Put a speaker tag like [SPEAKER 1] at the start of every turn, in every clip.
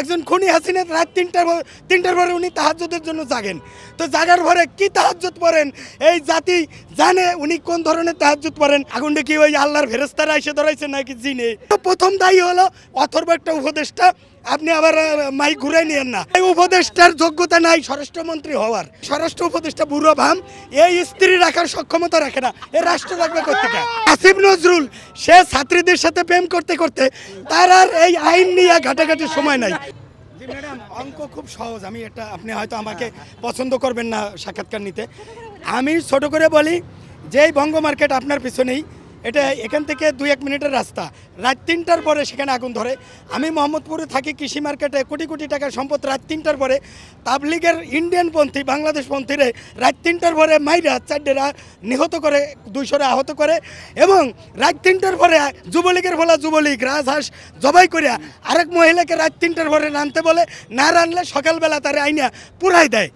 [SPEAKER 1] একজন খুনি হাসিনা রাত তিনটার পরে উনি তাহাজ্জুদের জন্য জাগেন। তো জাগার পরে কি তাহাজ্জুদ পড়েন এই জাতি জানে উনি কোন ধরনের তাহাজ্জুদ পড়েন। আগুনটা কি ওই আল্লাহর ফেরেশতারা এসে ধরাইছে নাকি জিনে? তো প্রথম দায়ী হলো অথর্ব একটা উপদেষ্টা। আপনি আবার মাইক ঘুরাই নিয়েন না। এই উপদেষ্টার যোগ্যতা নাই স্বরাষ্ট্রমন্ত্রী হওয়ার। স্বরাষ্ট্র উপদেষ্টা বুড়ো ভাম, এই স্ত্রী রাখার সক্ষমতা রাখে না, এ রাষ্ট্র রাখবে কোথেকে? আসিফ নজরুল সে ছাত্রীদের সাথে প্রেম করতে করতে তার আর এই আইন নিয়ে ঘাটাঘাটির সময় নাই। জি ম্যাডাম, অঙ্ক খুব সহজ। আমি এটা আপনি হয়তো আমাকে পছন্দ করবেন না সাক্ষাৎকার নিতে। আমি ছোট করে বলি যে এই বঙ্গ মার্কেট আপনার পিছনেই, এটা এখান থেকে 2-1 মিনিটের রাস্তা। রাত 3টার পরে সেখানে আগুন ধরে। আমি মোহাম্মদপুরে থাকি, কৃষি মার্কেটে কোটি কোটি টাকার সম্পদ রাত 3টার পরে তাবলিগের ইন্ডিয়ানপন্থী বাংলাদেশপন্থীরে রাত 3টার পরে মাইরা 4টা নিহত করে, 200 আহত করে। এবং রাত 3টার পরে যুবলীগের বলা যুবলীগ রাজহাঁস জবাই করিয়া আরেক মহিলাকে রাত 3টার পরে রানতে বলে, না রানলে সকালবেলা তারে আইনা পুরাই দেয়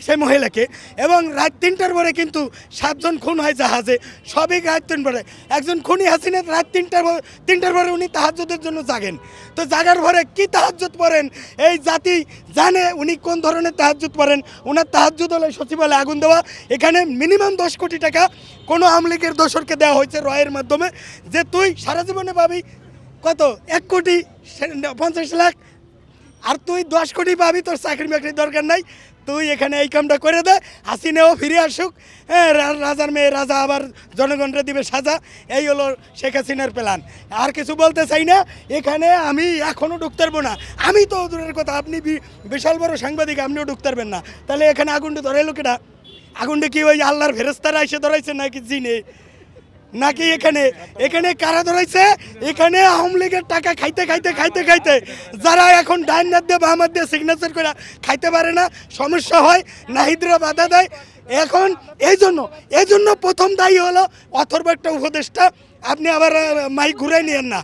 [SPEAKER 1] সেই মহিলাকে। এবং রাত 3টার পরে কিন্তু 7 জন খুন হয় জাহাজে, সবই রাত 3 পরে। একজন খুনি হাসিনা রাত 3টার পরে উনি তাহাজ্জুদের জন্য জাগেন। তো জাগার পরে কি তাহাজ্জুদ পড়েন এই জাতি জানে উনি কোন ধরনের তাহাজ্জুদ পড়েন। ওনার তাহাজ্জুদ হলে সচিবালয়ে আগুন দেওয়া। এখানে মিনিমাম 10 কোটি টাকা কোনো আওয়ামী লীগের দোসরকে দেওয়া হয়েছে রয়ের মাধ্যমে, যে তুই সারা জীবনে পাবি কত 1,50,00,000, আর তুই 10 কোটি পাবি, তোর চাকরি বাকরির দরকার নাই, তুই এখানে এই কামটা করে দে, হাসিনাও ফিরে আসুক, হ্যাঁ রাজার মেয়ে রাজা আবার জনগণরে দিবে সাজা। এই হলো শেখ হাসিনার প্ল্যান। আর কিছু বলতে চাই না। এখানে আমি এখনও ঢুকতে পারবো না। আমি তো দূরের কথা, আপনি বিশাল বড় সাংবাদিক, আপনিও ঢুকতে পারবেন না। তাহলে এখানে আগুনটা ধরাইলো কেটা? আগুনটা কি ওই আল্লাহর ফেরেশতারা এসে ধরাইছে নাকি জিনে? নাকি এখানে কারা ধরাইছে? এখানে আওয়ামী লীগের টাকা খাইতে যারা এখন ডাইন নাদ দিয়ে বাম দিয়ে সিগনেচার করে খাইতে পারে না, সমস্যা হয়, নাহিদরা বাধা দেয়। এখন এই জন্য প্রথম দায়ী হলো অথর্ব একটা উপদেষ্টা। আপনি আবার মাইক ঘুরাই নিয়েন না।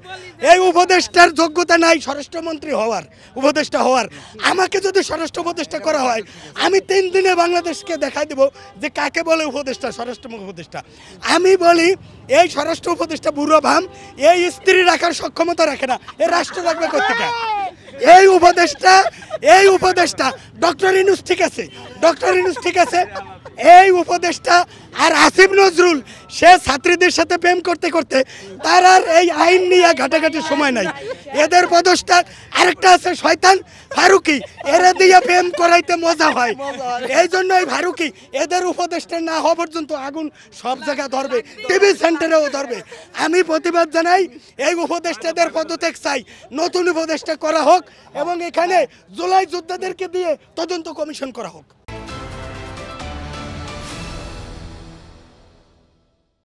[SPEAKER 1] এই উপদেষ্টার যোগ্যতা নাই স্বরাষ্ট্রমন্ত্রী হওয়ার, উপদেষ্টা হওয়ার। আমাকে যদি স্বরাষ্ট্র উপদেষ্টা করা হয়, আমি 3 দিনে বাংলাদেশকে দেখাই দেব যে কাকে বলে উপদেষ্টা, স্বরাষ্ট্র উপদেষ্টা। আমি বলি এই স্বরাষ্ট্র উপদেষ্টা বুড়ো ভাম, এই স্ত্রী রাখার সক্ষমতা রাখে না, এ রাষ্ট্র রাখবে কোথেকে? এই উপদেষ্টা ডক্টর ইউনূস ঠিক আছে, এই উপদেষ্টা। আর আসিফ নজরুল সে ছাত্রীদের সাথে প্রেম করতে করতে তার আর এই আইন নিয়ে ঘাটাঘাটির সময় নাই। এদের পদস্থ আরেকটা আছে শয়তান ফারুকি, এরা দিয়ে প্রেম করাইতে মজা হয়। এই জন্য এই ফারুকি এদের উপদেষ্টা না হওয়া পর্যন্ত আগুন সব জায়গায় ধরবে, টিভি সেন্টারেও ধরবে। আমি প্রতিবাদ জানাই, এই উপদেষ্টাদের পদত্যাগ চাই, নতুন উপদেষ্টা করা হোক এবং এখানে জুলাই যোদ্ধাদেরকে দিয়ে তদন্ত কমিশন করা হোক।